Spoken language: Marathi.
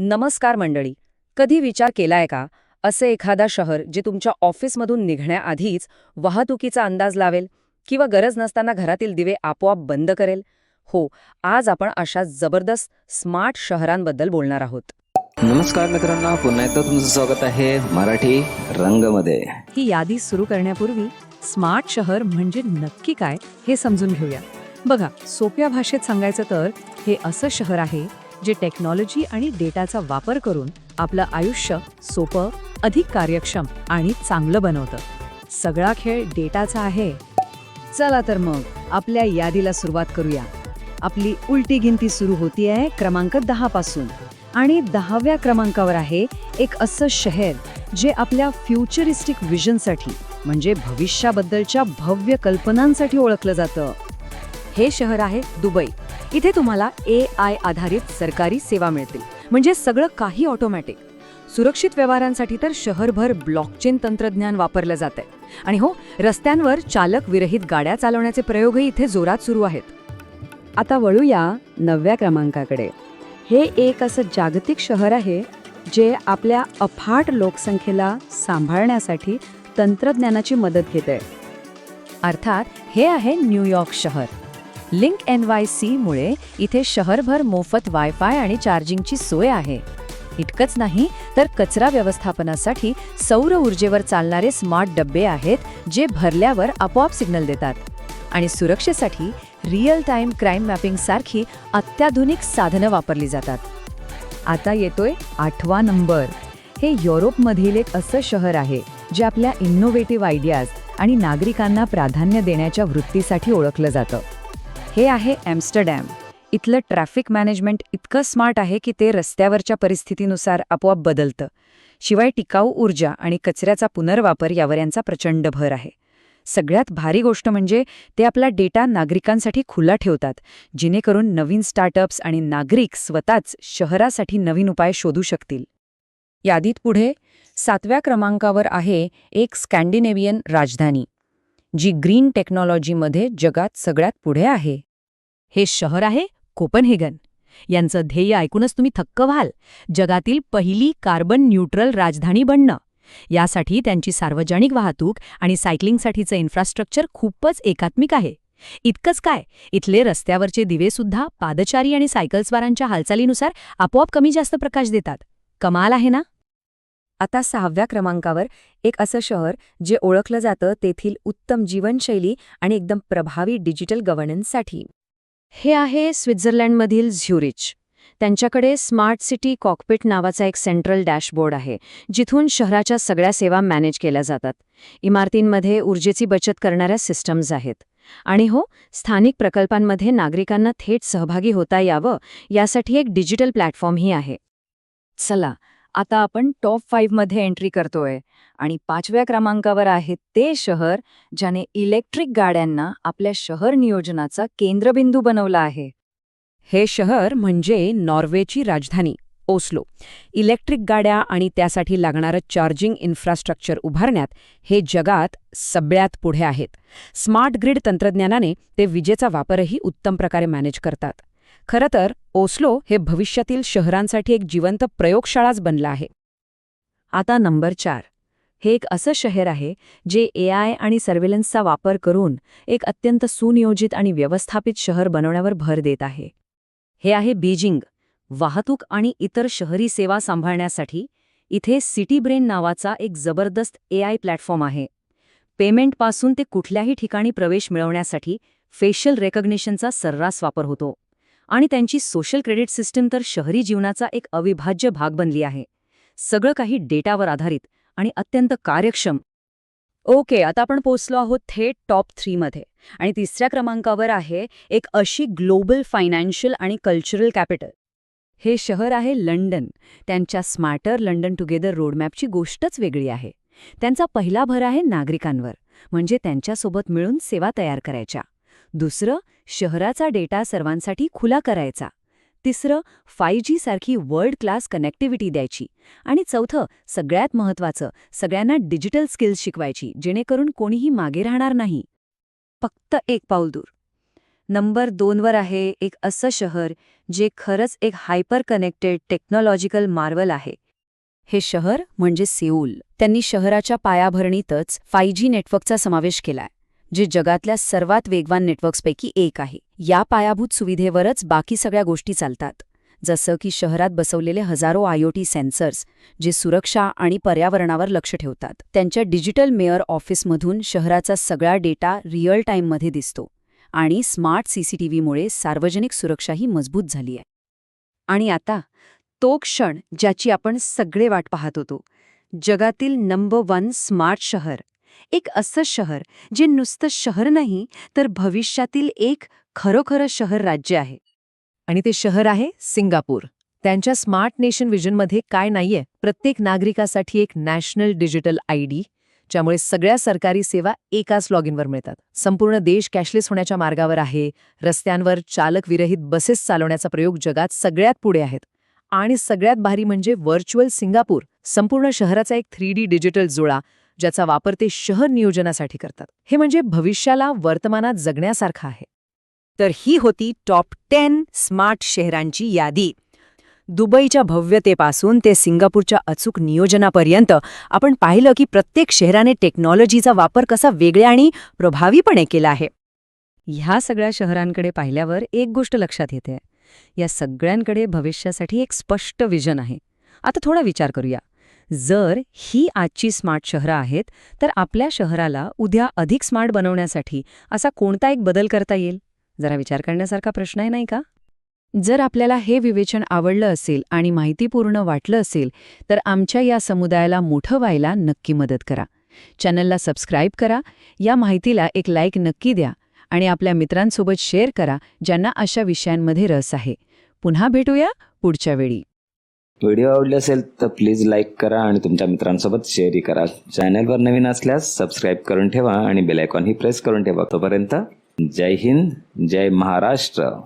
नमस्कार मंडळी. कधी विचार केलाय का, असे एखादा शहर जे तुमच्या ऑफिसमधून निघण्याआधीच वाहतुकीचा अंदाज लावेल किंवा गरज नसताना घरातील दिवे आपोआप बंद करेल? हो, आज आपण अशा जबरदस्त स्मार्ट शहरांबद्दल बोलणार आहोत. नमस्कार मित्रांनो, पुन्हा एकदा तुमचं स्वागत आहे मराठी रंगमध्ये. ही यादी सुरू करण्यापूर्वी स्मार्ट शहर म्हणजे नक्की काय हे समजून घेऊया. बघा, सोप्या भाषेत सांगायचं तर हे असं शहर आहे जे टेक्नॉलॉजी आणि डेटाचा वापर करून आपलं आयुष्य सोपं, अधिक कार्यक्षम आणि चांगलं बनवतं. सगळा खेळ डेटाचा आहे. चला तर मग आपल्या यादीला सुरुवात करूया. आपली उलटी गिनती सुरू होतीये क्रमांक 10 पासून आणि 10व्या क्रमांकावर आहे एक असं शहर जे आपल्या फ्युचरिस्टिक विजनसाठी म्हणजे भविष्याबद्दलच्या भव्य कल्पनांसाठी ओळखलं जातं. हे शहर आहे दुबई. इथे तुम्हाला AI आधारित सरकारी सेवा मिळतील, म्हणजे सगळं काही ऑटोमॅटिक. सुरक्षित व्यवहारांसाठी तर शहरभर ब्लॉकचेन तंत्रज्ञान वापरलं जातंय. आणि हो, रस्त्यांवर चालक विरहित गाड्या चालवण्याचे प्रयोगही इथे जोरात सुरू आहेत. आता वळूया 9व्या क्रमांकाकडे. हे एक असं जागतिक शहर आहे जे आपल्या अफाट लोकसंख्येला सांभाळण्यासाठी तंत्रज्ञानाची मदत घेते. अर्थात हे आहे न्यूयॉर्क शहर. लिंक NYC मुळे इथे शहरभर मोफत वायफाय आणि चार्जिंगची सोय आहे. इतकंच नाही तर कचरा व्यवस्थापनासाठी सौर ऊर्जेवर चालणारे स्मार्ट डब्बे आहेत जे भरल्यावर आपोआप सिग्नल देतात. आणि सुरक्षेसाठी रिअल टाइम क्राईम मॅपिंग सारखी अत्याधुनिक साधनं वापरली जातात. आता येतोय 8वा नंबर. हे युरोपमधील एक असं शहर आहे जे आपल्या इनोव्हेटिव्ह आयडियाज आणि नागरिकांना प्राधान्य देण्याच्या वृत्तीसाठी ओळखलं जातं. हे आहे ॲम्स्टरडॅम. इथलं ट्रॅफिक मॅनेजमेंट इतकं स्मार्ट आहे की ते रस्त्यावरच्या परिस्थितीनुसार आपोआप बदलतं. शिवाय टिकाऊ ऊर्जा आणि कचऱ्याचा पुनर्वापर यावर यांचा प्रचंड भर आहे. सगळ्यात भारी गोष्ट म्हणजे ते आपला डेटा नागरिकांसाठी खुला ठेवतात, जेणेकरून नवीन स्टार्टअप्स आणि नागरिक स्वतःच शहरासाठी नवीन उपाय शोधू शकतील. यादीत पुढे 7व्या क्रमांकावर आहे एक स्कॅन्डिनेव्हियन राजधानी जी ग्रीन टेक्नॉलॉजीमध्ये जगात सगळ्यात पुढे आहे. हे शहर आहे कोपनहेगन. यांचं ध्येय ऐकूनच तुम्ही थक्क व्हाल. जगातील पहिली कार्बन न्यूट्रल राजधानी बनणं. यासाठी त्यांची सार्वजनिक वाहतूक आणि सायकलिंगसाठीचं इन्फ्रास्ट्रक्चर खूपच एकात्मिक आहे. इतकंच काय, इथले रस्त्यावरचे दिवेसुद्धा पादचारी आणि सायकलस्वारांच्या हालचालीनुसार आपोआप कमी जास्त प्रकाश देतात. कमाल आहे ना? आता 6व्या क्रमांकावर एक असं शहर जे ओळखलं जातं तेथील उत्तम जीवनशैली आणि एकदम प्रभावी डिजिटल गव्हर्नन्ससाठी. हे आहे स्वित्झर्लंडमधील झ्युरिच. त्यांच्याकडे स्मार्ट सिटी कॉकपिट नावाचा एक सेंट्रल डॅशबोर्ड आहे, जिथून शहराच्या सगळ्या सेवा मॅनेज केल्या जातात. इमारतींमध्ये ऊर्जेची बचत करणाऱ्या सिस्टम्स आहेत. आणि हो, स्थानिक प्रकल्पांमध्ये नागरिकांना थेट सहभागी होता यावं यासाठी एक डिजिटल प्लॅटफॉर्मही आहे. चला, आता आपण टॉप 5 मध्ये एंट्री करतोय आणि 5व्या क्रमांकावर आहे ते शहर ज्याने इलेक्ट्रिक गाड्यांना आपल्या शहर नियोजनाचा केंद्रबिंदू बनवला आहे. हे शहर म्हणजे नॉर्वेची राजधानी ओस्लो. इलेक्ट्रिक गाड्या आणि त्यासाठी लागणारं चार्जिंग इन्फ्रास्ट्रक्चर उभारण्यात हे जगात सगळ्यात पुढे आहेत. स्मार्ट ग्रिड तंत्रज्ञानाने ते विजेचा वापरही उत्तम प्रकारे मॅनेज करतात. खरं तर ओस्लो हे भविष्यातील शहरांसाठी एक जिवंत प्रयोगशाळाच बनलं आहे. आता नंबर 4. हे एक असं शहर आहे जे AI आणि सर्व्हेलन्सचा वापर करून एक अत्यंत सुनियोजित आणि व्यवस्थापित शहर बनवण्यावर भर देत आहे. हे आहे बीजिंग. वाहतूक आणि इतर शहरी सेवा सांभाळण्यासाठी इथे सिटी ब्रेन नावाचा एक जबरदस्त AI प्लॅटफॉर्म आहे. पेमेंटपासून ते कुठल्याही ठिकाणी प्रवेश मिळवण्यासाठी फेशियल रेकग्निशनचा सर्रास वापर होतो. आणि त्यांची सोशल क्रेडिट सिस्टीम तर शहरी जीवनाचा एक अविभाज्य भाग बनली आहे. सगळं काही डेटावर आधारित आणि अत्यंत कार्यक्षम. ओके, आता आपण पोहोचलो आहोत थेट टॉप 3 मध्ये. आणि 3ऱ्या क्रमांकावर आहे एक अशी ग्लोबल फायनान्शियल आणि कल्चरल कॅपिटल. हे शहर आहे लंडन. त्यांच्या स्मार्टर लंडन टुगेदर रोडमॅपची गोष्टच वेगळी आहे. त्यांचा पहिला भर आहे नागरिकांवर, म्हणजे त्यांच्यासोबत मिळून सेवा तयार करायच्या. दुसरं, शहराचा डेटा सर्वांसाठी खुला करायचा. तिसरं, 5G सारखी वर्ल्ड क्लास कनेक्टिव्हिटी द्यायची. आणि चौथं, सगळ्यात महत्त्वाचं, सगळ्यांना डिजिटल स्किल्स शिकवायची, जेणेकरून कोणीही मागे राहणार नाही. फक्त एक पाऊल दूर नंबर 2वर आहे एक असं शहर जे खरंच एक हायपर कनेक्टेड टेक्नॉलॉजिकल मार्वल आहे. हे शहर म्हणजे सेऊल. त्यांनी शहराच्या पायाभरणीतच 5G नेटवर्कचा समावेश केलाय, जे जगातल्या सर्वात वेगवान नेटवर्क्सपैकी एक आहे. या पायाभूत सुविधेवरच बाकी सगळ्या गोष्टी चालतात, जसं की शहरात बसवलेले हजारो IoT सेन्सर्स जे सुरक्षा आणि पर्यावरणावर लक्ष ठेवतात. त्यांच्या डिजिटल मेयर ऑफिसमधून शहराचा सगळा डेटा रिअल टाईममध्ये दिसतो आणि स्मार्ट CCTVमुळे सार्वजनिक सुरक्षाही मजबूत झाली आहे. आणि आता तो क्षण ज्याची आपण सगळे वाट पाहत होतो, जगातील नंबर 1 स्मार्ट शहर. एक असं शहर जे नुसतं शहर नाही तर भविष्यातील एक खरोखरं शहर राज्य आहे. आणि ते शहर आहे सिंगापूर. त्यांच्या स्मार्ट नेशन विजनमध्ये काय नाहीये, प्रत्येक नागरिकासाठी एक नॅशनल डिजिटल ID, ज्यामुळे सगळ्या सरकारी सेवा एकाच लॉगिनवर मिळतात. संपूर्ण देश कॅशलेस होण्याच्या मार्गावर आहे. रस्त्यांवर चालक-विरहित बसेस चालवण्याचा प्रयोग जगात सगळ्यात पुढे आहेत. आणि सगळ्यात भारी म्हणजे व्हर्च्युअल सिंगापूर, संपूर्ण शहराचा एक 3D डिजिटल जुळा, ज्याचा वापर ते शहर नियोजनासाठी करतात. हे म्हणजे भविष्याला वर्तमानात जगण्यासारखं आहे. तर ही होती टॉप 10 स्मार्ट शहरांची यादी. दुबईच्या भव्यतेपासून ते सिंगापूरच्या अचूक नियोजनापर्यंत आपण पाहिलं की प्रत्येक शहराने टेक्नॉलॉजीचा वापर कसा वेगळ्या आणि प्रभावीपणे केला आहे. ह्या सगळ्या शहरांकडे पाहिल्यावर एक गोष्ट लक्षात येते, या सगळ्यांकडे भविष्यासाठी एक स्पष्ट विजन आहे. आता थोडा विचार करूया. जर ही आजची स्मार्ट शहरं आहेत, तर आपल्या शहराला उद्या अधिक स्मार्ट बनवण्यासाठी असा कोणता एक बदल करता येईल? जरा विचार करण्यासारखा प्रश्न आहे, नाही का? जर आपल्याला हे विवेचन आवडलं असेल आणि माहितीपूर्ण वाटलं असेल, तर आमच्या या समुदायाला मोठं व्हायला नक्की मदत करा. चॅनलला सबस्क्राईब करा, या माहितीला एक लाईक नक्की द्या आणि आपल्या मित्रांसोबत शेअर करा ज्यांना अशा विषयांमध्ये रस आहे. पुन्हा भेटूया पुढच्या वेळी. व्हिडिओ आवडले असेल तर प्लीज लाईक करा आणि तुमच्या मित्रांसोबत शेअरही करा. चॅनलवर नवीन असल्यास सबस्क्राईब करून ठेवा आणि बेल आयकॉनही प्रेस करून ठेवा. तोपर्यंत जय हिंद, जय महाराष्ट्र.